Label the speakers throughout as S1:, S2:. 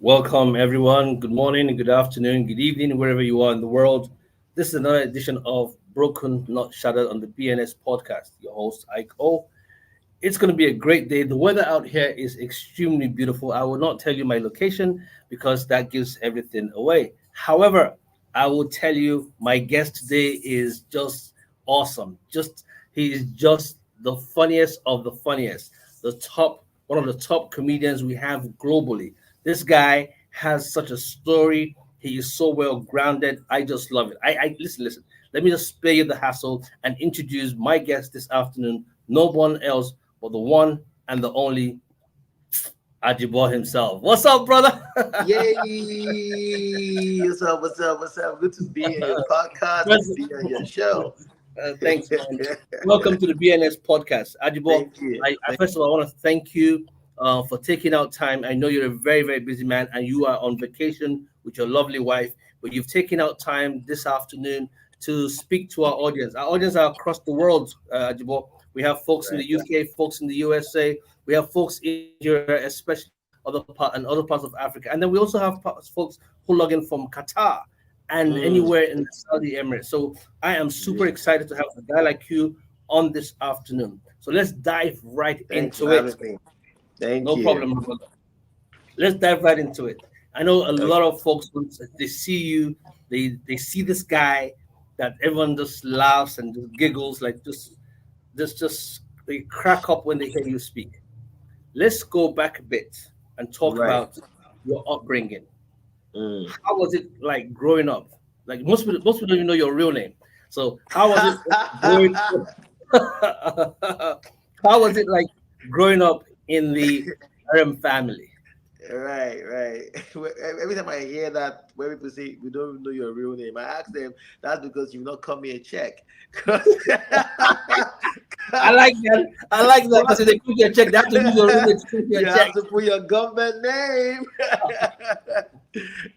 S1: Welcome, everyone. Good morning, good afternoon, good evening, wherever you are in the world. This is another edition of Broken Not Shattered on the BNS podcast. Your host, Ike O. It's going to be a great day. The weather out here is extremely beautiful. I will not tell you my location because that gives everything away. However, I will tell you my guest today is just awesome. He is just the funniest of the funniest. One of the top comedians we have globally. This guy has such a story. He is so well grounded. I just love it. I listen. Let me just spare you the hassle and introduce my guest this afternoon. No one else but the one and the only Ajebo himself. What's up, brother?
S2: Yay! What's up? What's up? What's up? Good to be in your podcast. Good to
S1: Yes.
S2: be on your show.
S1: Thanks, man. Welcome to the BNS podcast. Ajebo,
S2: Thank you.
S1: I first of all I want to thank you for taking out time. I know you're a very, very busy man and you are on vacation with your lovely wife, but you've taken out time this afternoon to speak to our audience. Our audience are across the world, Ajebo. We have folks in the
S2: Right.
S1: UK, folks in the USA, we have folks in Nigeria, especially other parts of Africa, and then we also have folks who log in from Qatar and
S2: Mm,
S1: anywhere in the Saudi Emirates. So I am super
S2: yeah.
S1: excited to have a guy like you on this afternoon. So let's dive right
S2: Thanks for
S1: into it.
S2: having me. Thank
S1: No
S2: you.
S1: problem, my brother. Let's dive right into it. I know a
S2: Okay.
S1: lot of folks when they see you, they see this guy that everyone just laughs and just giggles like just they crack up when they hear you speak. Let's go back a bit and talk
S2: Right.
S1: about your upbringing.
S2: Mm.
S1: How was it like growing up? Like most people don't even know your real name. So how was it growing how was it like growing up in the Erem family?
S2: Right. Every time I hear that, when people say we don't know your real name, I ask them, that's because you've not come me a check. 'Cause-
S1: I like that. I like that because if they put your check, they have to use your real name to put your
S2: you have
S1: check.
S2: to put your government name.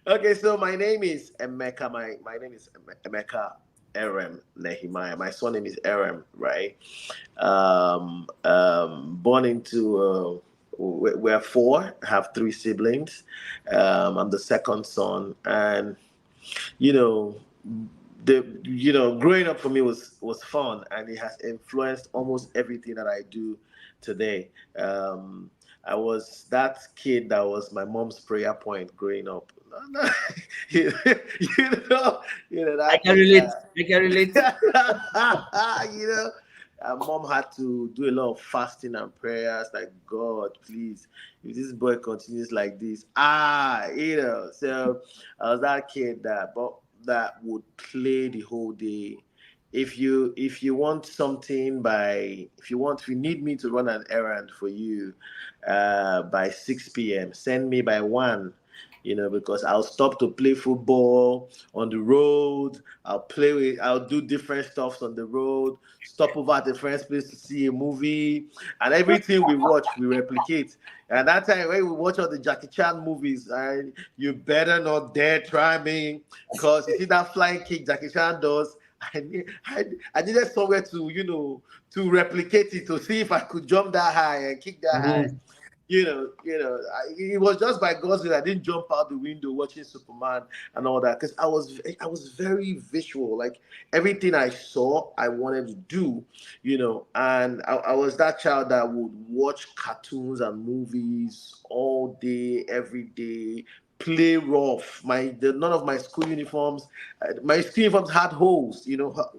S2: Okay, so my name is Emeka. My name is Emeka Erem Nehemiah. My surname is Erem, right? Born into we're four. Have three siblings. I'm the second son, and you know growing up for me was fun, and it has influenced almost everything that I do today. I was that kid that was my mom's prayer point growing up. you, you know
S1: I
S2: that
S1: can
S2: kid
S1: relate.
S2: that
S1: I can relate.
S2: you know mom had to do a lot of fasting and prayers, like, God, please, if this boy continues like this, so I was that kid that would play the whole day. If you want something by if you need me to run an errand for you by 6 p.m., send me by 1, because I'll stop to play football on the road. I'll do different stuffs on the road, stop over at a friend's place to see a movie, and everything we watch, we replicate. And that time when we watch all the Jackie Chan movies, and you better not dare try me, because you see that flying kick Jackie Chan does. I needed somewhere to replicate it, to see if I could jump that high and kick that high.
S1: Mhm.
S2: It was just by God's will I didn't jump out the window watching Superman and all that, because I was very visual. Like, everything I saw, I wanted to do, and I was that child that would watch cartoons and movies all day, every day. Play rough. None of my school uniforms had holes,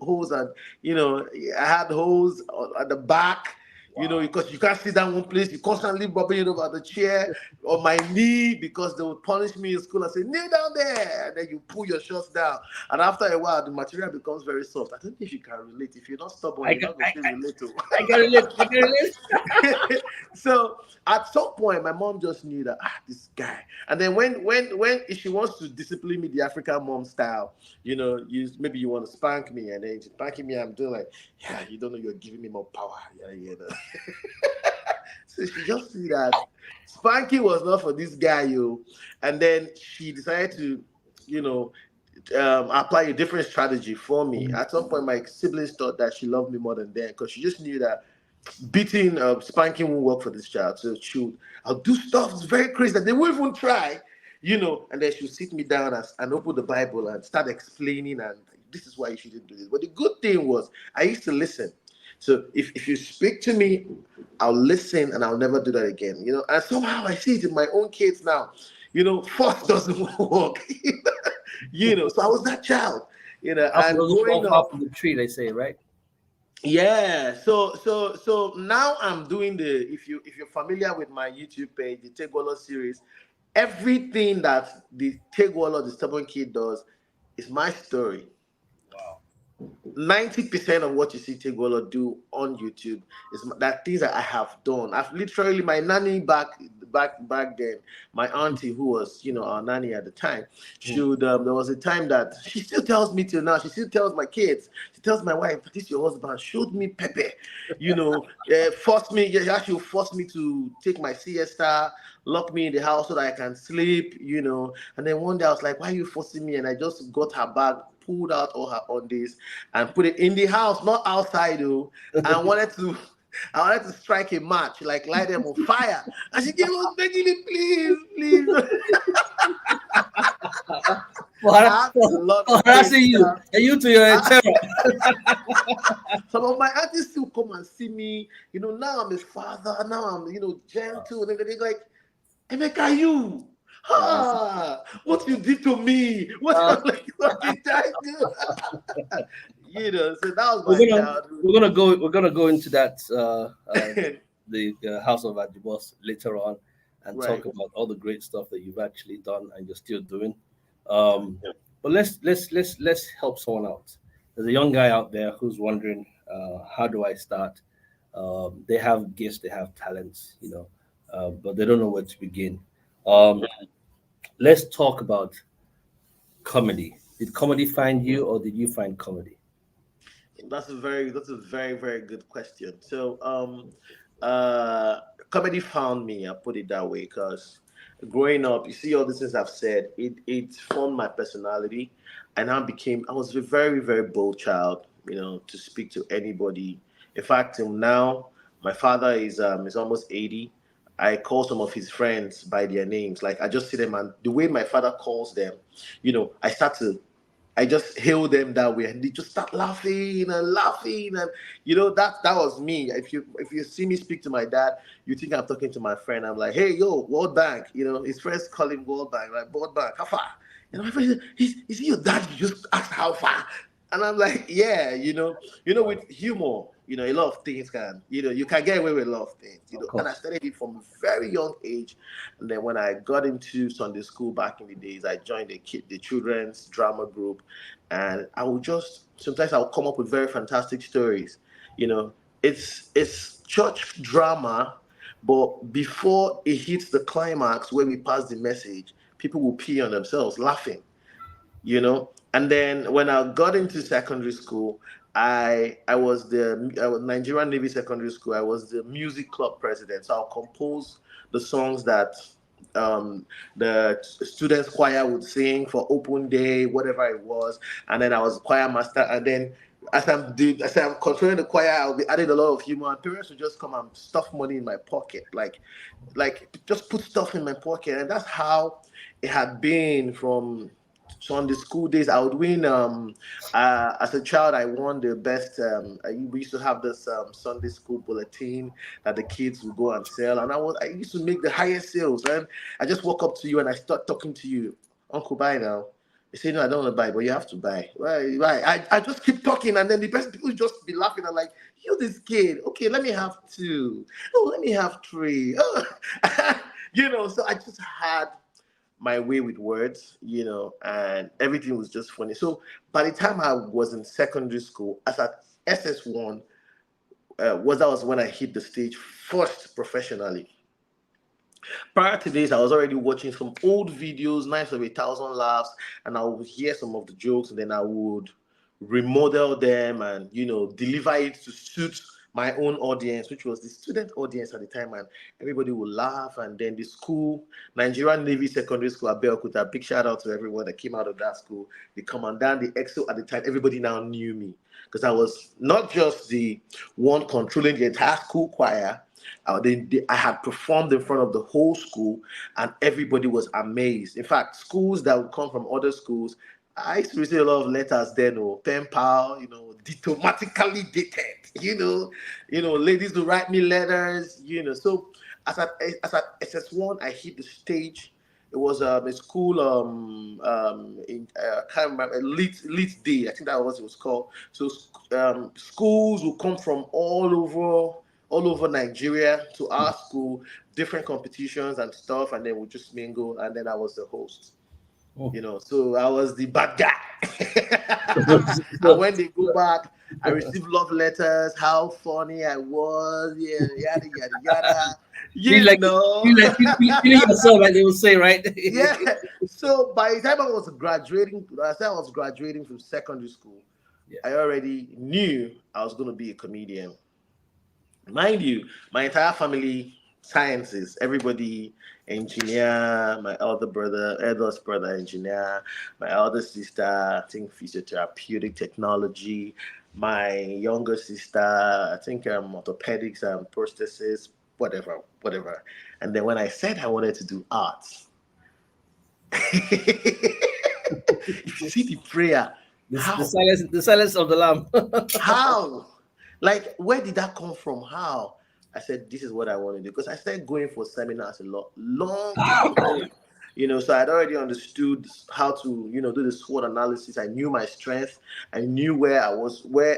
S2: holes, and I had holes at the back,
S1: Wow.
S2: because you can't sit down one place. You constantly rubbing it over the chair or my knee, because they would punish me in school and say, kneel down there. And then you pull your shorts down. And after a while, the material becomes very soft. I don't know if you can relate. If you're not stubborn,
S1: I
S2: you're
S1: can
S2: not going
S1: I,
S2: to
S1: I,
S2: relate to.
S1: I can relate. I can relate.
S2: So at some point, my mom just knew that, this guy. And then when if she wants to discipline me the African mom style, maybe you want to spank me, and then she's spanking me, I'm doing like, yeah, you don't know you're giving me more power. Yeah. So she just knew that spanking was not for this guy, yo. And then she decided to, you know, apply a different strategy for me. At some point, my siblings thought that she loved me more than them, because she just knew that beating, spanking won't work for this child. So I'll do stuff that's very crazy that they won't even try. and then she'll sit me down and open the Bible and start explaining, and this is why you shouldn't do this. But the good thing was I used to listen. So if you speak to me, I'll listen and I'll never do that again. And somehow I see it in my own kids now. Force doesn't work. So I was that child,
S1: Apple
S2: and
S1: doesn't fall
S2: growing
S1: far
S2: up.
S1: from the tree, they say, right?
S2: Yeah, so now I'm doing if you're familiar with my YouTube page, the Tegwalo series, everything that the Tegwalo, the stubborn kid, does is my story.
S1: Wow.
S2: 90% of what you see Tegwolo do on YouTube is that things that I have done. I've literally my nanny back then, my auntie who was our nanny at the time.
S1: Hmm.
S2: There was a time that she still tells me till now. She still tells my kids. She tells my wife, "This your husband showed me Pepe." Forced me. Yeah, she forced me to take my siesta, lock me in the house so that I can sleep. And then one day I was like, "Why are you forcing me?" And I just got her bag, pulled out all her undies and put it in the house, not outside, though. And I wanted to strike a match, like light them on fire. And she gave us begging me, please, please.
S1: For,
S2: I have a lot
S1: for
S2: of pain
S1: harassing you,
S2: scars.
S1: and you to your terror.
S2: Some of my aunties still come and see me. Now I'm a father. Now I'm, gentle. And they're like, Emeka, you.
S1: Wow.
S2: What you did to me? What
S1: Uh,
S2: I'm like, what did I do? So that was
S1: we're
S2: my
S1: gonna
S2: childhood.
S1: we're gonna go into that the House of Ajebo later on and
S2: Right.
S1: talk about all the great stuff that you've actually done and you're still doing. Um, but let's help someone out. There's a young guy out there who's wondering, how do I start? They have gifts, they have talents, but they don't know where to begin. Um, let's talk about comedy. Did comedy find you, or did you find comedy?
S2: That's a very very good question. So uh comedy found me, I'll put it that way, because growing up, you see all these things I've said, it formed my personality, and I was a very very bold child, to speak to anybody. In fact, till now, my father is almost 80. I call some of his friends by their names. Like, I just see them, and the way my father calls them, I just hail them that way, and they just start laughing and laughing, and that was me. If you see me speak to my dad, you think I'm talking to my friend. I'm like, "Hey, yo, World Bank," his friends call him World Bank, like, "World Bank, how far?" My friend said, "Is he your dad? You just asked how far?" And I'm like, "Yeah, with humor, a lot of things you can get away with a lot of things,
S1: Of
S2: And I
S1: course.
S2: started it from a very young age, and then when I got into Sunday school back in the days, I joined the children's drama group, and I would just sometimes I'll come up with very fantastic stories. It's church drama, but before it hits the climax where we pass the message, people will pee on themselves laughing. And then when I got into secondary school, I was Nigerian Navy Secondary School. I was the music club president, so I'll compose the songs that the students choir would sing for open day, whatever it was. And then I was choir master, and then as I'm controlling the choir, I'll be adding a lot of humor, and parents would just come and stuff money in my pocket, like just put stuff in my pocket. And that's how it had been from Sunday school days. I would win. As a child, I won the best. We used to have this Sunday school bulletin that the kids would go and sell, and I used to make the highest sales. And I just walk up to you and I start talking to you, Uncle, buy now. They say, "No, I don't want to buy, but you have to buy." Why? I just keep talking, and then the best people just be laughing. I'm like, "You this kid? Okay, let me have two. Oh, let me have three." Oh. So I just had my way with words, and everything was just funny. So by the time I was in secondary school, as at SS1, that was when I hit the stage first professionally. Prior to this, I was already watching some old videos, Nights of a Thousand Laughs, and I would hear some of the jokes, and then I would remodel them and deliver it to suit my own audience, which was the student audience at the time, and everybody would laugh. And then the school, Nigerian Navy Secondary School at Abeokuta, big shout out to everyone that came out of that school. The commandant, the EXO at the time, everybody now knew me because I was not just the one controlling the entire school choir, I had performed in front of the whole school, and everybody was amazed. In fact, schools that would come from other schools, I used to receive a lot of letters then, pen pal, diplomatically dated, ladies to write me letters, So as at SS1, I hit the stage. It was a school in can't remember elite day. I think that was what it was called. So schools will come from all over Nigeria to our school, different competitions and stuff, and then we just mingle. And then I was the host.
S1: Oh.
S2: So I was the bad guy. And
S1: So,
S2: when they go back, I received love letters, how funny I was, yeah, yada yada yada.
S1: feel
S2: You
S1: like
S2: know.
S1: feeling yourself, like they will say, right?
S2: Yeah. So by the time I was graduating from secondary school,
S1: Yeah.
S2: I already knew I was going to be a comedian. Mind you, my entire family, sciences, everybody, engineer, my eldest brother, engineer, my elder sister, I think physiotherapeutic technology, my younger sister, I think orthopedics and prosthesis, whatever, whatever. And then when I said I wanted to do arts, if you see the prayer,
S1: The
S2: how?
S1: silence of the lamb.
S2: How? Like, where did that come from? How? I said, this is what I want to do. Because I started going for seminars a lot, long time ago. So I'd already understood how to, do the SWOT analysis. I knew my strength. I knew where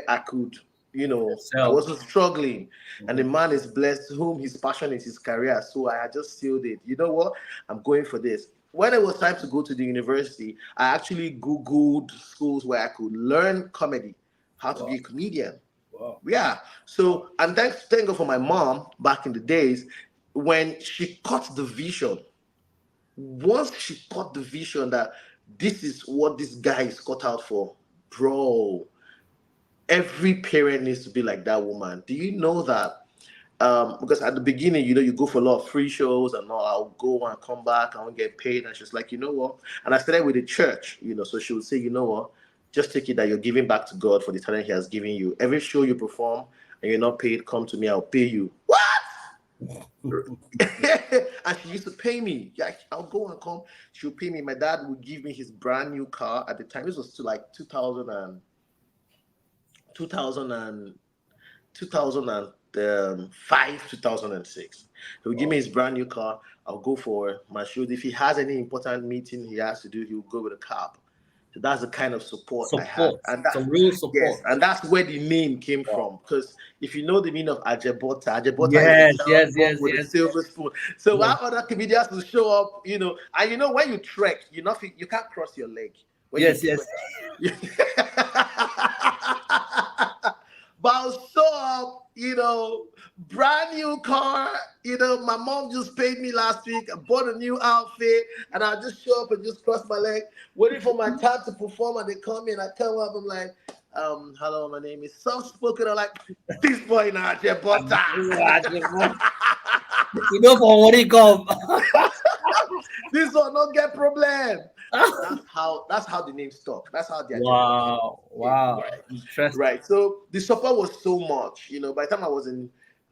S2: I could, I
S1: Excel.
S2: wasn't struggling. And the
S1: Mhm.
S2: man is blessed, whom his passion is his career. So I had just sealed it. You know what? I'm going for this. When it was time to go to the university, I actually Googled schools where I could learn comedy, how to
S1: Wow.
S2: be a comedian.
S1: Wow.
S2: Yeah. So, and thank God for my mom back in the days when she caught the vision. Once she caught the vision that this is what this guy is cut out for, bro, every parent needs to be like that woman. Do you know that? Because at the beginning, you go for a lot of free shows and all. I'll go and come back, I won't get paid. And she's like, you know what? And I started with the church, so she would say, you know what? Just take it that you're giving back to God for the talent He has given you. Every show you perform and you're not paid, come to me, I'll pay you. What? And she used to pay me. Yeah, I'll go and come. She'll pay me. My dad would give me his brand new car at the time. This was to like 2000 and 2005, 2006. He'll give me
S1: Wow.
S2: his brand new car. I'll go for my shows. If he has any important meeting he has to do, he'll go with a cab. So that's the kind of support I had.
S1: Support.
S2: And that,
S1: Some real
S2: yes,
S1: support.
S2: and that's where the name came
S1: Wow.
S2: from. Because if you know the meaning of Ajebota is a
S1: Yes,
S2: child
S1: yes,
S2: born
S1: yes,
S2: with a
S1: yes,
S2: silver spoon. So
S1: yes,
S2: our other comedians will show up, and when you trek, you can't cross your leg when you
S1: yes, yes.
S2: trek. But I'll show up, brand new car. My mom just paid me last week. I bought a new outfit, and I just show up and just cross my leg, waiting for my time to perform. And they come in, I come up, I'm like, hello, my name is soft spoken. I'm like, this boy now, butter.
S1: You know for what he come.
S2: This one don't get problem. And that's how the name stuck. That's how the Ajebota
S1: Wow,
S2: came.
S1: wow,
S2: Right.
S1: interesting.
S2: Right. So the support was so much. By the time I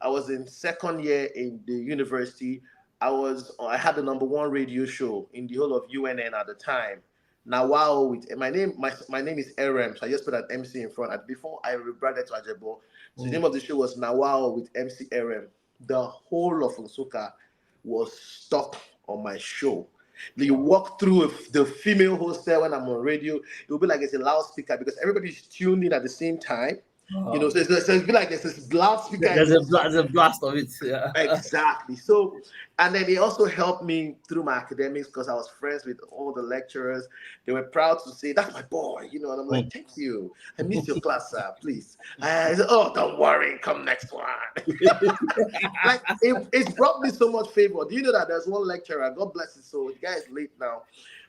S2: was in second year in the university, I had the number one radio show in the whole of UNN at the time. Now, wow, with my name is Erem, so I just put an MC in front. And before I rebranded to Ajebo, so the
S1: Mm.
S2: name of the show was Nawao with MC Erem. The whole of Nsuka was stuck on my show. You
S1: Wow,
S2: walk through the female hostel when I'm on radio, it will be like it's a loudspeaker because everybody's tuned in at the same time.
S1: wow.
S2: So it's be like there's this loudspeaker in
S1: There's
S2: the
S1: there's a blast of it. Yeah.
S2: exactly. So, and then they also helped me through my academics because I was friends with all the lecturers. They were proud to say, "That's my boy," and I'm
S1: Mm.
S2: like, "Thank you. I missed your class, sir. Please." I said, "Oh, don't worry. Come next one." Like it's brought me so much favor. Do you know that there's one lecturer? God bless his soul. The guy is late now.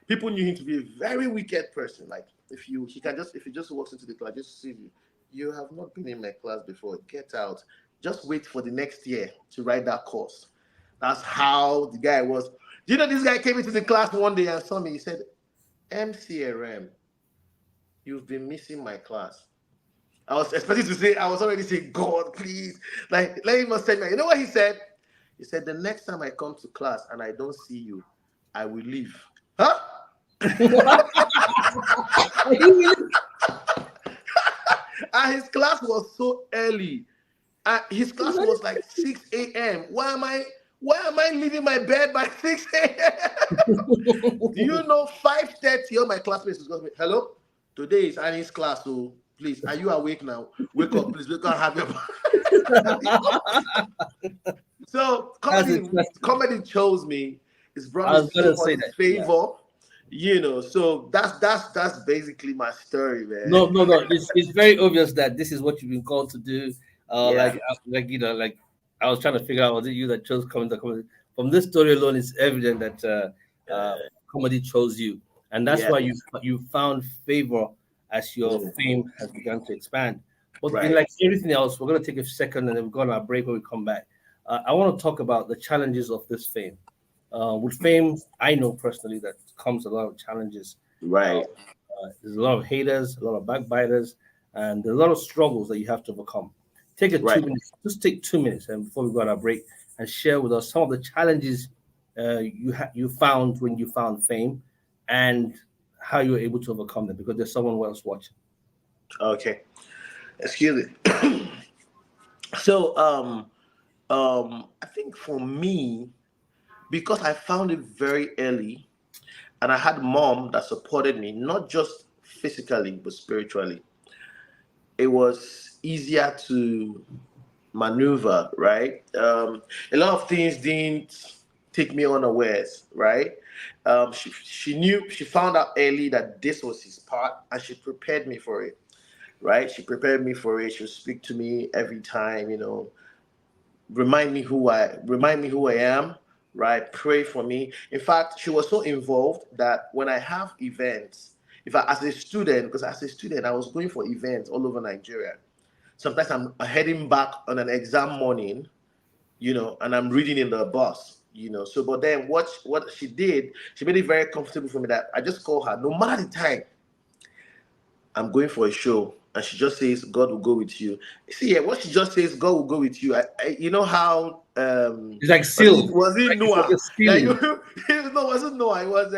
S2: People knew him to be a very wicked person. Like if he just walks into the class, just see you. You have not been in my class before. Get out. Just wait for the next year to write that course. That's how the guy was. Do you know this guy came into the class one day and saw me? He said, "MCRM, you've been missing my class." I was expecting to say, I was already saying, God, please, like, let him not send me. You know what he said? He said, the next time I come to class and I don't see you, I will leave. Huh? And his class was so early. His class was like 6 a.m. Why am I leaving my bed by 6 a.m.? Do you know 5:30 all my classmates was going to be, hello? Today is Annie's class, so please, are you awake now? Wake up, please. Wake up, have your So
S1: That's
S2: comedy
S1: interesting.
S2: chose me. It's brought
S1: I
S2: me
S1: was
S2: so
S1: gonna
S2: much
S1: say that. Yeah.
S2: favor, so that's basically my story, man.
S1: No, no, no. It's very obvious that this is what you've been called to do.
S2: Yeah,
S1: Like I was trying to figure out, was it you that chose comedy? From this story alone, it's evident that comedy chose you, and that's
S2: yeah,
S1: why you found favor as your
S2: mm,
S1: fame has begun to expand. But in
S2: right,
S1: like everything else, we're gonna take a second and then we're gonna break when we come back. I want to talk about the challenges of this fame. With fame, I know personally that comes a lot of challenges. Uh,
S2: right,
S1: there's a lot of haters, a lot of backbiters, and there's a lot of struggles that you have to overcome. Take a
S2: right.
S1: 2 minutes, just take 2 minutes, and before we go on our break, and share with us some of the challenges you found when you found fame, and how you were able to overcome them. Because there's someone else watching.
S2: Okay, excuse me. So, I think for me, because I found it very early, and I had mom that supported me, not just physically but spiritually. It was easier to maneuver, right? A lot of things didn't take me unawares, right? She knew, she found out early that this was his part, and she prepared me for it, right? She prepared me for it. She'll speak to me every time, remind me who I am, right? Pray for me. In fact, she was so involved that when I have events, if I, as a student, because as a student I was going for events all over Nigeria. Sometimes I'm heading back on an exam morning, and I'm reading in the bus. So, but then what she did, she made it very comfortable for me that I just call her, no matter the time, I'm going for a show, and she just says, God will go with you. See, yeah, what she just says, God will go with you. You know how
S1: It's like
S2: was it
S1: sealed.
S2: was it
S1: Like it's like a
S2: Noah? Yeah,
S1: sealing.
S2: no, wasn't Noah. It was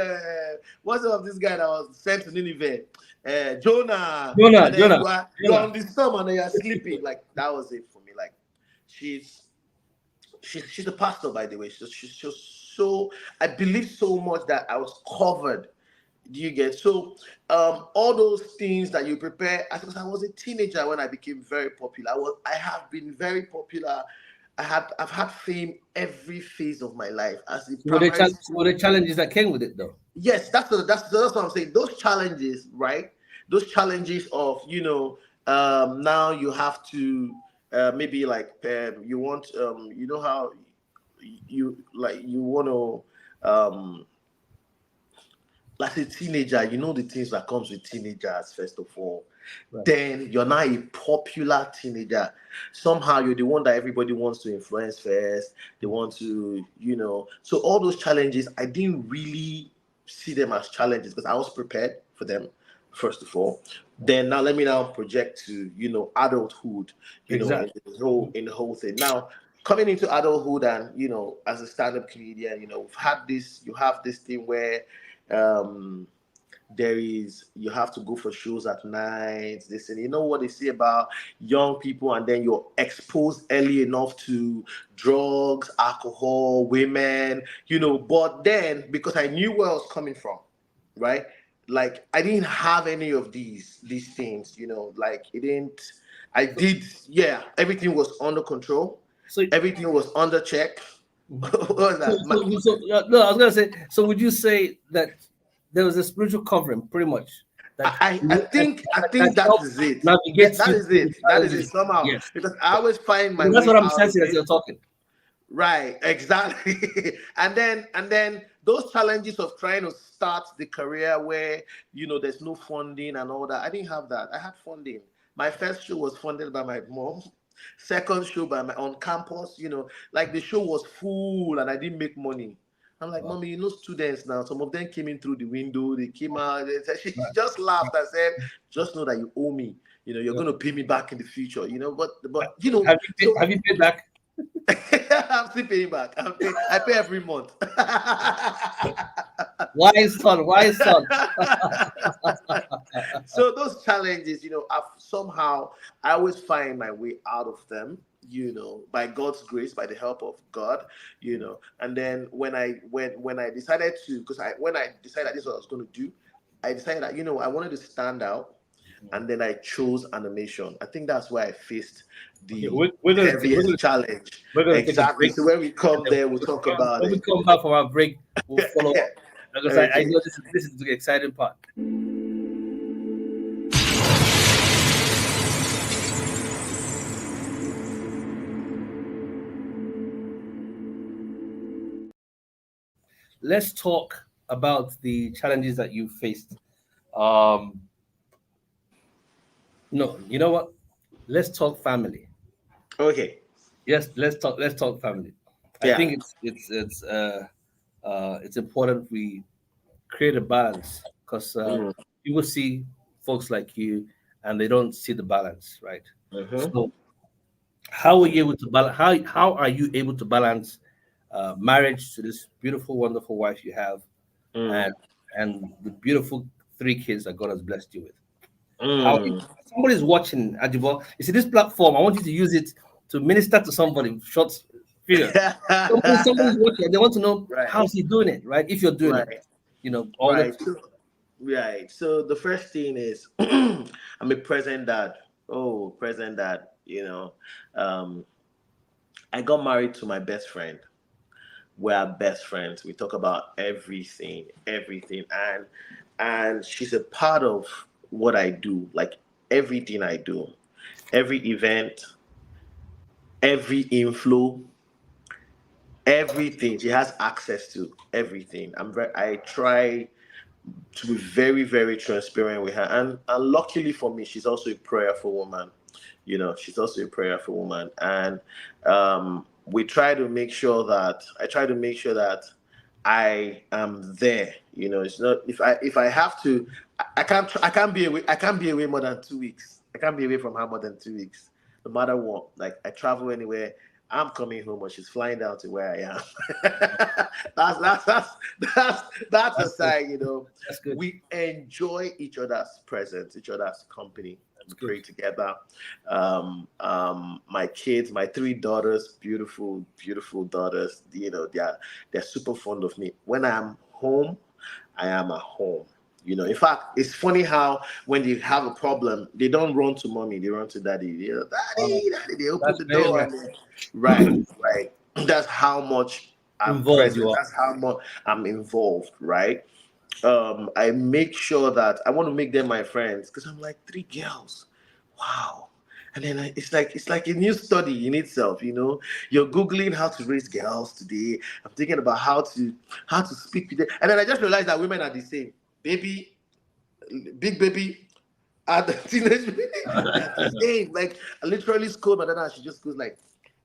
S2: what's the name of this guy that was sent to Nineveh? Jonah.
S1: Jonah,
S2: And then
S1: Jonah,
S2: you're
S1: Jonah.
S2: on the storm and then you're sleeping. Like that was it for me. Like she's she's a pastor, by the way. She's just so, I believe so much that I was covered. Do you get so all those things that you prepare? Because I was a teenager when I became very popular. I have been very popular. I've had fame every phase of my life as a
S1: So were there,
S2: primary
S1: were there
S2: school.
S1: challenges that came with it, though?
S2: Yes, that's what I'm saying. Those challenges, right? Those challenges of now you have to maybe like you want how you want to like a teenager, the things that comes with teenagers first of all.
S1: Right.
S2: Then you're now a popular teenager. Somehow you're the one that everybody wants to influence first. They want to, so all those challenges, I didn't really see them as challenges because I was prepared for them, first of all. Then now let me now project to, adulthood,
S1: Exactly.
S2: in the whole thing. Now coming into adulthood and, as a stand-up comedian, you have this thing where um you have to go for shows at night, this, and you know what they say about young people, and then you're exposed early enough to drugs, alcohol, women, but then because I knew where I was coming from, right? Like I didn't have any of these things, like it didn't. I
S1: So,
S2: did, yeah, everything was under control,
S1: so
S2: everything was under check.
S1: Mhm.
S2: What was
S1: So,
S2: that?
S1: no, I was gonna say. So, would you say that there was a spiritual covering, pretty much, that
S2: I think that
S1: helped
S2: is it. Yeah,
S1: navigate
S2: that
S1: you
S2: is
S1: through the
S2: it. That is it
S1: challenges?
S2: somehow.
S1: Yes,
S2: Because I always find my
S1: because that's
S2: way
S1: what I'm
S2: out of
S1: sensing as
S2: it.
S1: you're talking.
S2: Right, exactly. And then those challenges of trying to start the career where there's no funding and all that. I didn't have that. I had funding. My first show was funded by my mom. Second show by my on campus. Like the show was full and I didn't make money. I'm like,
S1: Wow.
S2: mommy, you know students now. Some of them came in through the window. They came out. She
S1: Right.
S2: just laughed and said, just know that you owe me. You're
S1: Yeah.
S2: going to pay me back in the future. But
S1: Have you paid back?
S2: I'm still paying back. I pay every month.
S1: Wise son, wise son.
S2: So those challenges, I always find my way out of them, by God's grace, by the help of God, and then when I decided to, because I when I decided this is what I was going to do, I decided that I wanted to stand out, and then I chose animation. I think that's where I faced
S1: Okay,
S2: the
S1: we're
S2: heaviest
S1: gonna
S2: challenge.
S1: we're gonna take a
S2: Exactly.
S1: break,
S2: So when we
S1: and
S2: come
S1: then
S2: there, we'll talk about
S1: when we
S2: it.
S1: come back from our break, we'll follow up because I
S2: Okay.
S1: know this is the exciting part. Let's talk about the challenges that you faced. Um, no, you know what? Let's talk family.
S2: Okay.
S1: Yes, let's talk family. I
S2: Yeah.
S1: think it's important we create a balance because
S2: Mm.
S1: people see folks like you and they don't see the balance, right?
S2: Mm-hmm.
S1: So how are you able to balance? How are you able to balance marriage to this beautiful, wonderful wife you have, and
S2: Mm.
S1: the beautiful three kids that God has blessed you with? How
S2: Mm.
S1: somebody's watching Ajibor. You see this platform. I want you to use it to minister to somebody. Short video. Somebody's watching. And they want to know
S2: Right.
S1: how's he doing it, right? If you're doing it,
S2: Right.
S1: all the
S2: Right. Right. So the first thing is I'm a present dad. Oh, present dad. Um, I got married to my best friend. We are best friends. We talk about everything, everything, and she's a part of what I do. Like everything I do, every event, every inflow, everything. She has access to everything. I try to be very, very transparent with her. And luckily for me, she's also a prayerful woman. She's also a prayerful woman. And we try to make sure that I try to make sure that I am there. It's not if I have to, I can't be away more than 2 weeks. I can't be away from her more than 2 weeks, no matter what. Like I travel anywhere, I'm coming home or she's flying down to where I am. That's
S1: that's good.
S2: aside.
S1: That's good.
S2: We enjoy each other's presence, each other's company.
S1: That's
S2: We
S1: good.
S2: pray together. My kids, my three daughters, beautiful, beautiful daughters. They're super fond of me. When I'm home, I am at home. In fact, it's funny how when they have a problem, they don't run to mommy, they run to daddy.
S1: Wow,
S2: Daddy, daddy. They open
S1: that's
S2: the
S1: very
S2: door and
S1: nice.
S2: right, right. That's how much I'm
S1: Involved
S2: present.
S1: you are.
S2: That's how much I'm involved, right? I make sure that I want to make them my friends because I'm like three girls. Wow. And then it's like a new study in itself. You're googling how to raise girls today. I'm thinking about how to speak with them, and then I just realized that women are the same. Baby, big baby, and the teenage baby, they're the same. Like I literally scold my dad, and she just goes like,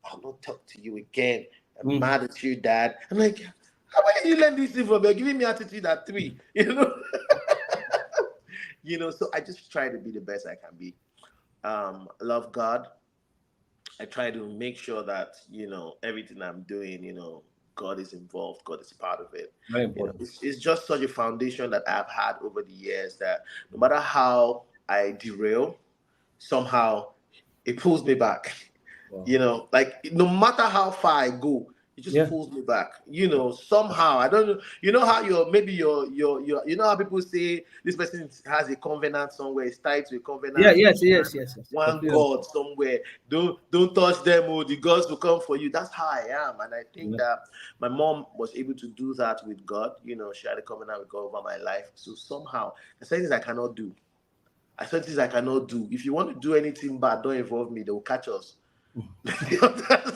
S2: "I'll not talk to you again. I'm
S1: Mm.
S2: mad at you, dad." I'm like, "Where did you learn this thing from? You're giving me attitude at 3." So I just try to be the best I can be. Love God. I try to make sure that everything I'm doing, God is involved. God is part of it.
S1: Very important.
S2: It's just such a foundation that I've had over the years that no matter how I derail, somehow it pulls me back.
S1: Wow.
S2: Like no matter how far I go, it just
S1: Yeah.
S2: pulls me back. Somehow I don't know. You know how how people say this person has a covenant somewhere, it's tied to a
S1: Yeah.
S2: covenant with
S1: Yes. Yes. Yes. Yes.
S2: one
S1: Completely
S2: God
S1: understand.
S2: somewhere. Don't touch them, or the gods will come for you. That's how I am. And I think
S1: Yeah.
S2: that my mom was able to do that with God. She had a covenant with God over my life. So somehow there's certain things I cannot do. I certain things I cannot do. If you want to do anything bad, don't involve me. They will catch us. You understand?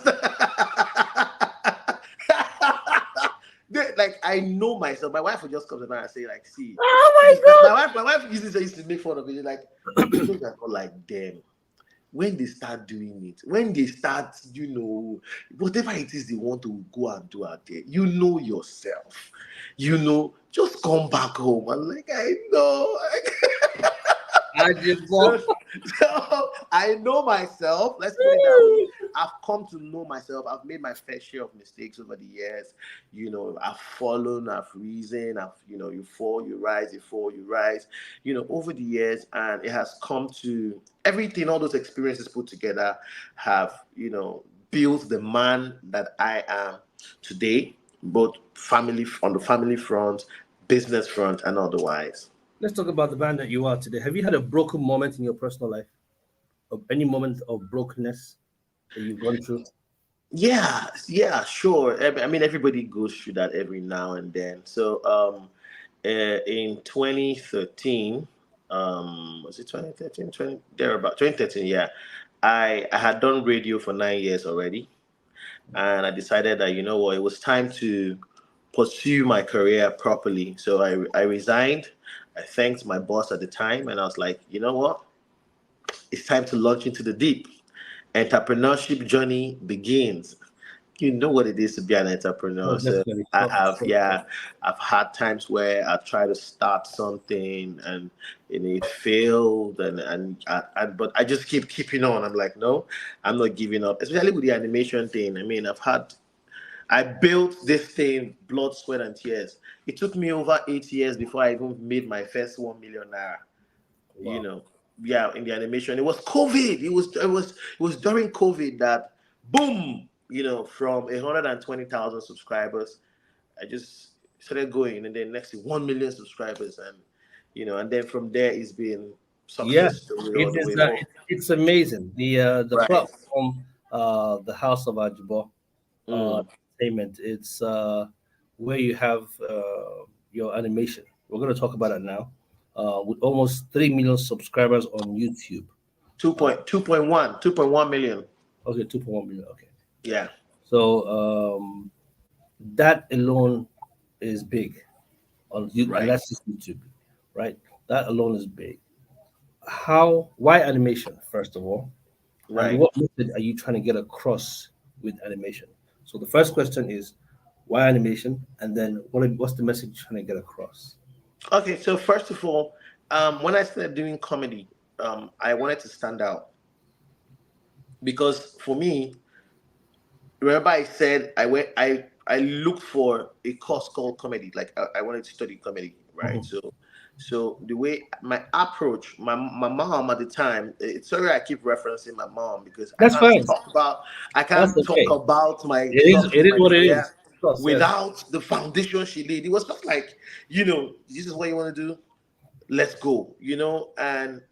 S2: Like I know myself. My wife will just come to me and say, like, see, my wife used to make fun of me. Like, you know you're not like them. when they start doing it, when they start, whatever it is they want to go and do out there, yourself, just come back home. I'm like, I know.
S1: Ajebo.
S2: So I know myself. Let's put it that way. I've come to know myself. I've made my fair share of mistakes over the years. I've fallen, I've risen, you fall, you rise, you fall, you rise, over the years. And it has come to everything, all those experiences put together have, built the man that I am today, both family, on the family front, business front, and otherwise.
S1: Let's talk about the man that you are today. Have you had a broken moment in your personal life? Of any moment of brokenness that you've gone through?
S2: Yeah, yeah, sure. I mean, everybody goes through that every now and then. So, in 2013, was it 2013, 20, there about 2013? Yeah, I had done radio for 9 years already, and I decided that it was time to pursue my career properly. So I resigned. I thanked my boss at the time, and I was like, you know what? It's time to launch into the deep. Entrepreneurship journey begins. You know what it is to be an
S1: Oh,
S2: entrepreneur. So
S1: definitely.
S2: I
S1: Sure,
S2: have,
S1: sure, sure.
S2: yeah, I've had times where I try to start something and it failed, but I just keep keeping on. I'm like, no, I'm not giving up. Especially with the animation thing. I mean, I built this thing, blood, sweat, and tears. It took me over 8 years before I even made my first 1 million naira. you
S1: Wow.
S2: know yeah, in the animation. It was COVID. It was during COVID that, boom, from 120,000 subscribers, I just started going, and then next to 1 million subscribers, and then from there it's been
S1: Yeah,
S2: success story
S1: it
S2: all the
S1: is.
S2: way home.
S1: It's amazing. The
S2: Right.
S1: platform, the House of Ajebo,
S2: Mm.
S1: entertainment. It's where you have your animation. We're going to talk about it now. With almost 3 million subscribers on YouTube.
S2: Two
S1: Uh,
S2: point two point one 2.1 million.
S1: okay, 2.1 million. Okay,
S2: Yeah.
S1: so that alone is big on you, and
S2: Right.
S1: that's just YouTube, right? That alone is big. How? Why animation? First of all, and
S2: Right.
S1: what message are you trying to get across with animation? So the first question is why animation, and then what's the message you're trying to get across?
S2: Okay, so first of all, when I started doing comedy, I wanted to stand out, because for me, remember I said I looked for a course called comedy. Like I wanted to study comedy, right?
S1: Mhm.
S2: So the way my approach, my mom at the time, sorry I keep referencing my mom because
S1: That's fine.
S2: I
S1: That's
S2: can't talk
S1: okay.
S2: about my
S1: It is.
S2: success
S1: It
S2: in
S1: is
S2: my
S1: what it
S2: career
S1: is. Of course, yes.
S2: without the foundation she laid. It was just like, this is what you want to do, let's go, and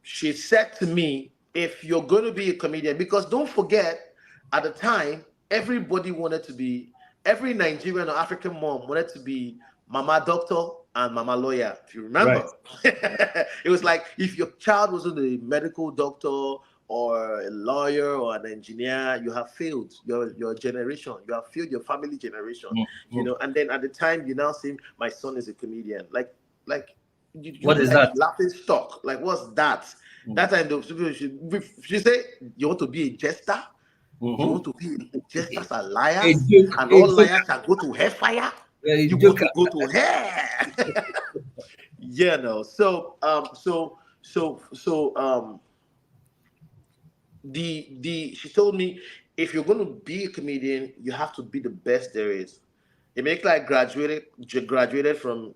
S2: she said to me, if you're going to be a comedian, because don't forget, at the time, everybody wanted to be, every Nigerian or African mom wanted to be mama doctor and mama lawyer, if you
S1: Right.
S2: remember. It was like, if your child wasn't a medical doctor or a lawyer or an engineer, you have failed your generation. You have failed your family generation.
S1: Mhm.
S2: And then at the time, you now say, my son is a comedian. Like you
S1: What
S2: look
S1: is
S2: like
S1: that?
S2: a laughing stock. Like, what's that? That time, she say, you want to be a jester? You
S1: Mm-hmm.
S2: want to be jesters are liars,
S1: A joke.
S2: and
S1: A
S2: all
S1: joke.
S2: liars shall go to hellfire?
S1: A
S2: You want
S1: joke.
S2: to go to hell? Yeah, no. The she told me, if you're going to be a comedian, you have to be the best there is. Emeka like graduated from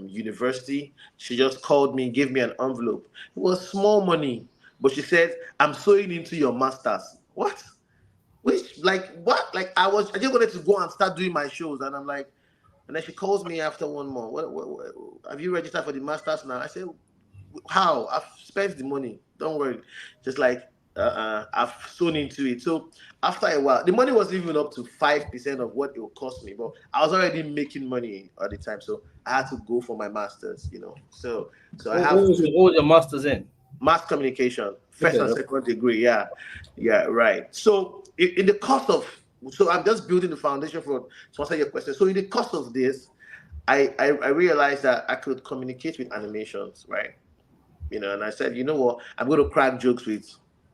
S2: university. She just called me, gave me an envelope. It was small money, but she said, "I'm sewing into your masters." What? Which, like, what? Like, I just wanted to go and start doing my shows, and I'm like, and then she calls me after 1 month. What, have you registered for the masters now? I said, how? I've spent the money. Don't worry. Just like, I've sewn into it. So after a while, the money wasn't even up to 5% of what it would cost me, but I was already making money at the time. So I had to go for my masters. So I have two
S1: What was your master's in?
S2: mass communication, first
S1: Okay.
S2: and second degree. Yeah, yeah, right. So in the course of, so I'm just building the foundation for to answer your question. So in the course of this, I realized that I could communicate with animations, right? And I said, you know what, I'm going to crack jokes with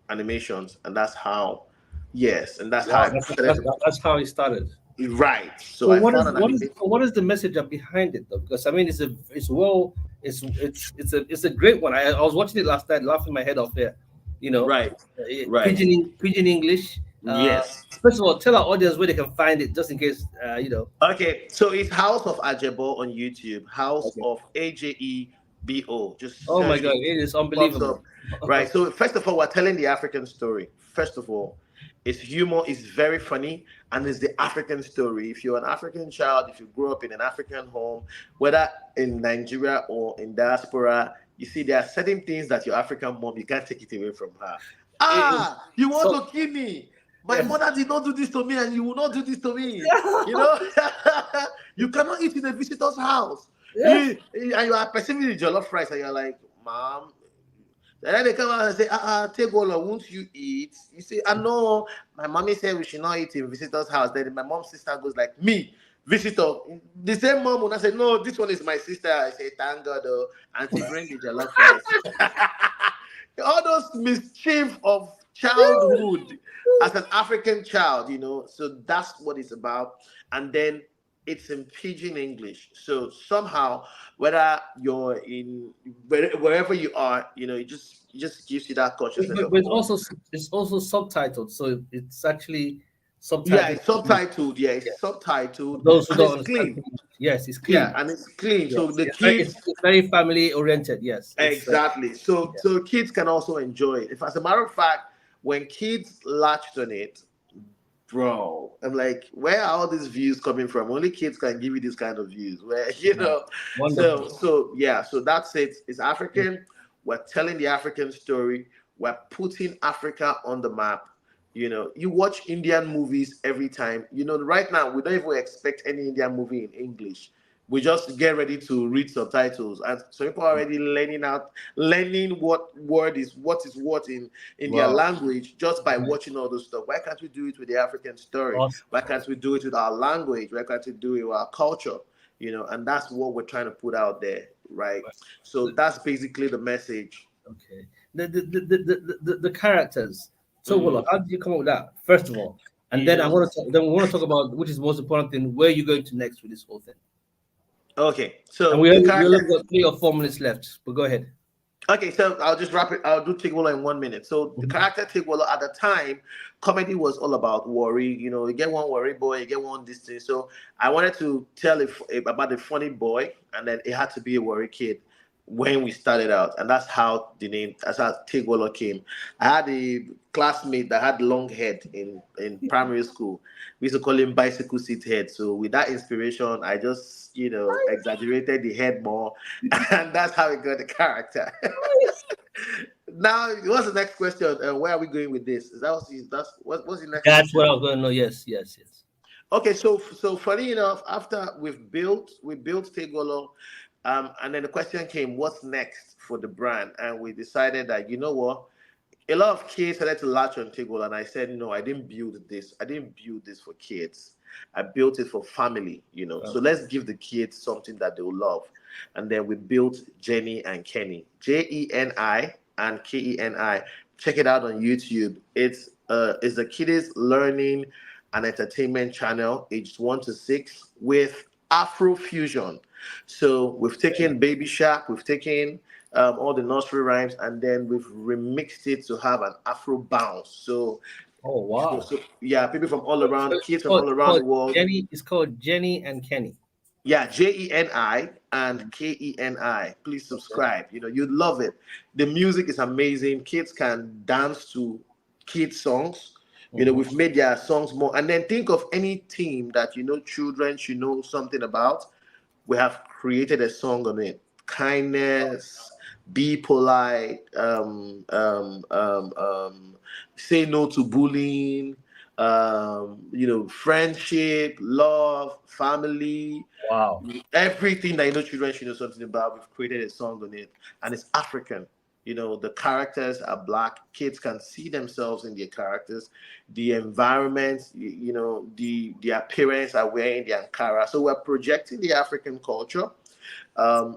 S2: animations, and that's how, yes, and that's how
S1: Wow,
S2: I started
S1: that's how it started.
S2: to write. So
S1: So
S2: I found an animation.
S1: what is the message up behind it though? Because I mean, it's well, it's a great one. I was watching it last night, laughing my head off here. You know,
S2: Right, right.
S1: Pidgin English.
S2: Yes.
S1: First of all, tell our audience where they can find it, just in case.
S2: Okay, so it's House of Ajebo on YouTube. House
S1: Okay.
S2: of Ajebo. Just
S1: Oh my
S2: search
S1: God,
S2: it.
S1: it is
S2: Pops
S1: unbelievable.
S2: up. Right. So first of all, we're telling the African story. First of all, its humor is very funny, and it's the African story. If you're an African child, if you grew up in an African home, whether in Nigeria or in diaspora, you see there are certain things that your African mom, you can't take it away from her.
S1: It-
S2: Ah, you want
S1: so
S2: to kill me? My
S1: yes,
S2: mother did not do this to me, and you will not do this to me. You know, you cannot eat in a visitor's house.
S1: yes.
S2: And you are perceiving the jollof rice, and you're like, Mom. And then they come out and say, take all, won't you eat? You say, I know, my mommy said we should not eat in visitor's house. Then my mom's sister goes like, me, visitor. The same mom will not say, no, this one is my sister. I say, thank God, oh, auntie, bring the jollof rice. All those mischief of childhood as an African child, so that's what it's about. And then it's in pidgin English. So somehow, whether you're in wherever you are, it just gives you that consciousness of,
S1: But
S2: oh,
S1: it's also subtitled, so it's actually
S2: yeah,
S1: subtitled.
S2: it's subtitled. Yeah, it's
S1: Yes. For
S2: subtitled,
S1: those who
S2: and
S1: don't
S2: it's
S1: understand
S2: clean.
S1: English, yes, it's
S2: Yeah,
S1: clean.
S2: and it's clean. So
S1: Yes,
S2: the kids,
S1: it's very family oriented. Yes, it's
S2: exactly. So
S1: yeah.
S2: so kids can also enjoy it. If, as a matter of fact, when kids latched on it, bro, I'm like, where are all these views coming from? Only kids can give you this kind of views. Where
S1: Wow.
S2: So
S1: Wonderful.
S2: yeah, so that's it. It's African. We're telling the African story. We're putting Africa on the map. You watch Indian movies every time. Right now we don't even expect any Indian movie in English. We just get ready to read subtitles, and so people are already learning what is what in their
S1: Wow.
S2: language just by watching all those stuff. Why can't we do it with the African story?
S1: Awesome.
S2: Why can't we do it with our language? Why can't we do it with our culture? And that's what we're trying to put out there, right? So that's basically the message.
S1: Okay. The characters. So, well,
S2: Mhm.
S1: how did you come up with that? First of all, and then I
S2: You
S1: want to then we want to talk about which is the most important thing. Where are you going to next with this whole thing?
S2: Okay,
S1: And
S2: so the
S1: we only
S2: character.
S1: got 3 or 4 minutes left. But go ahead.
S2: Okay, so I'll just wrap it. I'll do Tigwala in 1 minute. So the
S1: Mhm.
S2: character Tigwala at the time, comedy was all about worry. You get one worry boy, you get one this thing. So I wanted to tell about the funny boy, and then it had to be a worry kid when we started out, and that's how Tigwala came. I had a classmate that had long head in primary school. We used to call him bicycle seat head. So with that inspiration, I just exaggerated the head more, and that's how we got the character. Now, what's the next question? Where are we going with this? Is that what's the next
S1: That's
S2: question?
S1: what I was going to know. Yes, yes, yes.
S2: Okay, so funny enough, after we built Tegolo, and then the question came, what's next for the brand? And we decided that, you know what, a lot of kids started to latch on Tegolo, and I said, no, I didn't build this. I didn't build this for kids. I built it for family. So
S1: Okay.
S2: let's give the kids something that they will love. And then we built Jenny and Kenny, Jeni and Keni. Check it out on YouTube. It's the kiddies learning and entertainment channel, aged 1 to 6, with Afro fusion. So we've taken Baby Shark, we've taken all the nursery rhymes, and then we've remixed it to have an Afro bounce. So,
S1: Oh
S2: so,
S1: wow.
S2: so yeah, people from all around, kids from all
S1: It's
S2: around
S1: called
S2: the world.
S1: Jenny. It's called Jenny and Kenny.
S2: Yeah, Jeni and Keni. Please
S1: Okay.
S2: subscribe. You'd love it. The music is amazing. Kids can dance to kids songs. We've
S1: Hmm.
S2: made their songs more. And then think of any theme that children should know something about. We have created a song on it. Kindness, be polite, say no to bullying, friendship, love, family,
S1: Wow.
S2: everything that children should know something about. We've created a song on it, and it's African. The characters are black. Kids can see themselves in their characters. The environment, the appearance are wearing the Ankara. So we're projecting the African culture.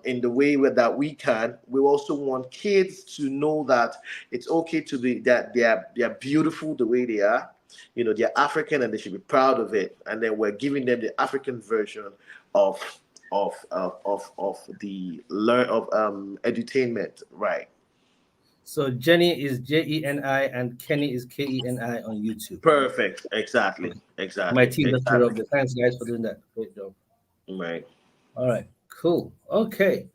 S2: in the way that we can. We also want kids to know that it's okay to be that they are beautiful the way they are. They're African and they should be proud of it. And then we're giving them the African version of the learn of edutainment, right?
S1: So Jenny is Jeni and Kenny is Keni on YouTube.
S2: Perfect. Exactly.
S1: Okay. My
S2: Exactly.
S1: team just put it up
S2: Exactly.
S1: there. Thanks guys for doing that. Great job.
S2: Right.
S1: All right, cool. Okay.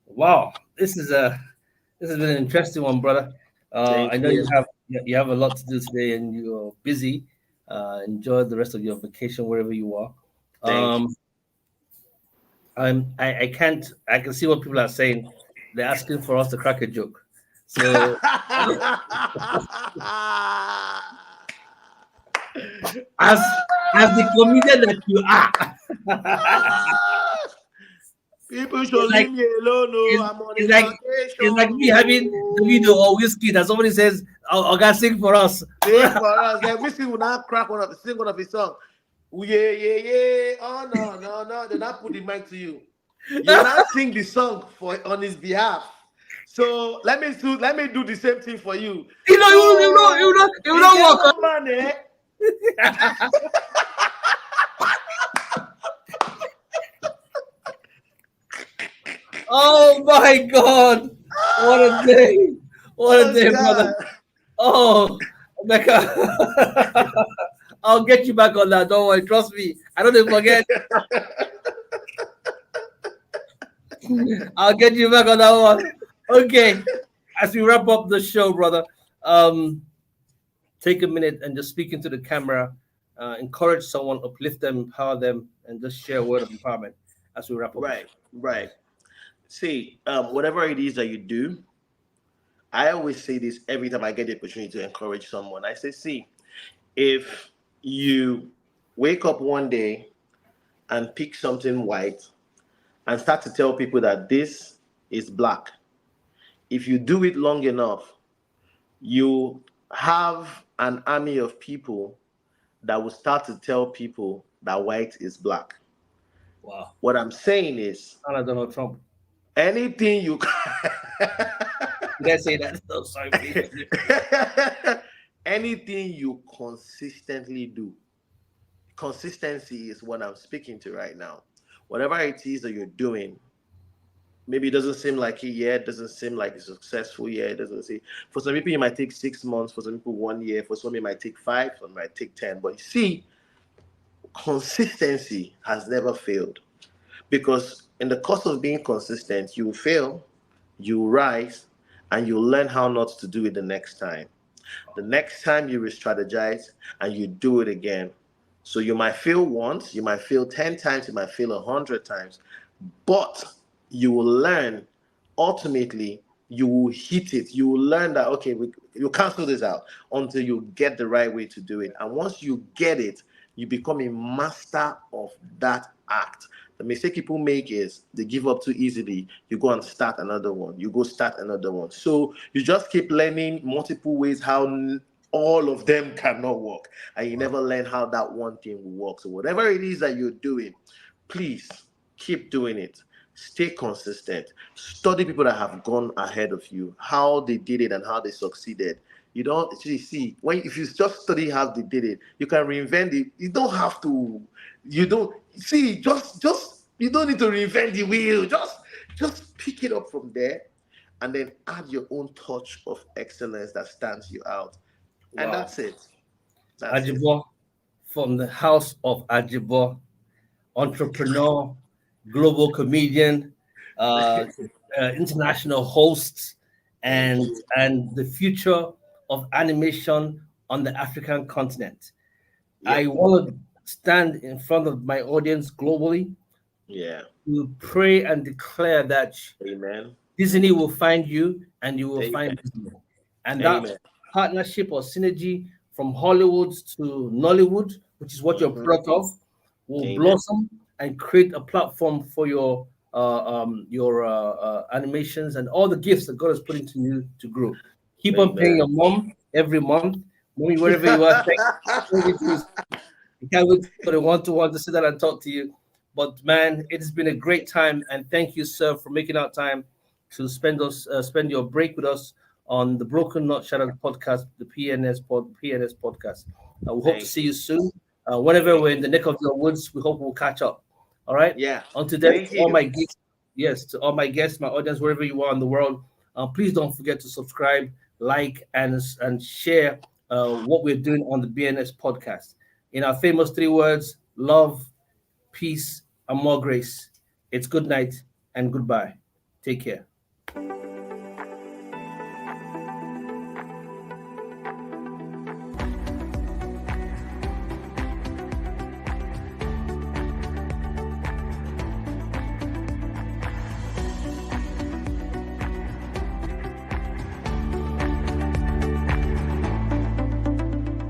S1: Wow. This has been an interesting one, brother. I
S2: Thank
S1: know
S2: you.
S1: you have a lot to do today and you're busy. Enjoy the rest of your vacation wherever you are.
S2: Thank you.
S1: Um, I can see what people are saying. They're asking for us to crack a joke. So as as the comedian that you are,
S2: People
S1: it's
S2: should
S1: like
S2: leave me alone. Oh,
S1: it's,
S2: I'm on
S1: it's
S2: a
S1: like
S2: vacation.
S1: it's like me having the video
S2: Oh.
S1: or whiskey that somebody says, "Oh, God, sing for us."
S2: Sing for us. Then Whiskey will not crack sing one of his songs. Ooh, yeah, yeah, yeah. Oh no, no, no. Then I put the mic to you. You will not sing the song for on his behalf. So let me do the same thing for you. So
S1: You
S2: he
S1: know
S2: get
S1: what?
S2: one man, eh?
S1: Oh my God! What a day! What a
S2: Oh
S1: day, brother!
S2: God.
S1: Oh, Becca, I'll get you back on that. Don't worry, trust me. I don't even forget. I'll get you back on that one. Okay, as we wrap up the show, brother, um, take a minute and just speak into the camera, encourage someone, uplift them, empower them, and just share a word of empowerment as we wrap up the show.
S2: Right, right. See, whatever it is that you do, I always say this every time I get the opportunity to encourage someone. I say, see, if you wake up one day and pick something white and start to tell people that this is black, if you do it long enough, you have an army of people that will start to tell people that white is black.
S1: Wow.
S2: What I'm saying is
S1: Not like Donald Trump.
S2: anything you
S1: Did I say that? No, sorry, please.
S2: anything you consistently do, consistency is what I'm speaking to right now. Whatever it is that you're doing, maybe it doesn't seem like it yet, doesn't seem like it's successful yet, it doesn't see. For some people, it might take 6 months, for some people, 1 year, for some, it might take five, some might take 10. But you see, consistency has never failed because in the course of being consistent, you fail, you rise, and you learn how not to do it the next time. The next time you re-strategize and you do it again. So you might fail once, you might fail 10 times, you might fail 100 times, but you will learn. Ultimately, you will hit it. You will learn that, okay, you cancel this out until you get the right way to do it. And once you get it, you become a master of that act. The mistake people make is they give up too easily. You go and start another one. You go start another one. So you just keep learning multiple ways how all of them cannot work. And you never learn how that one thing will work. So whatever it is that you're doing, please keep doing it. Stay consistent. Study people that have gone ahead of you, how they did it and how they succeeded. You don't actually see when if you just study how they did it, you can reinvent it. You don't have to. You don't see. Just you don't need to reinvent the wheel. Just pick it up from there, and then add your own touch of excellence that stands you out. And
S1: Wow.
S2: that's it. That's it.
S1: Ajebo from the House of Ajebo, entrepreneur, global comedian, uh, international host,
S2: Thank
S1: and
S2: you.
S1: the future of animation on the African continent. I
S2: Yep.
S1: want to stand in front of my audience globally
S2: Yeah.
S1: to pray and declare that
S2: Amen.
S1: Disney will find you and you will
S2: Amen.
S1: find Disney. And that
S2: Amen.
S1: partnership or synergy from Hollywood to Nollywood, which is what you're
S2: Hmm.
S1: product of, will
S2: Amen.
S1: blossom and create a platform for your animations and all the gifts that God has put into you to grow. Keep on paying
S2: Amen.
S1: your mom every month, mommy wherever you are. Thank you. I can't wait for the one-to-one to sit down and talk to you. But man, it has been a great time, and thank you, sir, for making out time to spend your break with us on the Broken Not Shattered podcast, the PNS podcast. We hope to
S2: Thank
S1: see
S2: you.
S1: you soon. Whenever
S2: Thank
S1: we're in
S2: you.
S1: the neck of your woods, we hope we'll catch up. All right.
S2: Yeah.
S1: Until then,
S2: Thank
S1: to all
S2: you.
S1: my guests, yes, to all my guests, my audience, wherever you are in the world, please don't forget to subscribe, like, and share what we're doing on the BNS podcast. In our famous three words: love, peace, and more grace. It's good night and goodbye. Take care.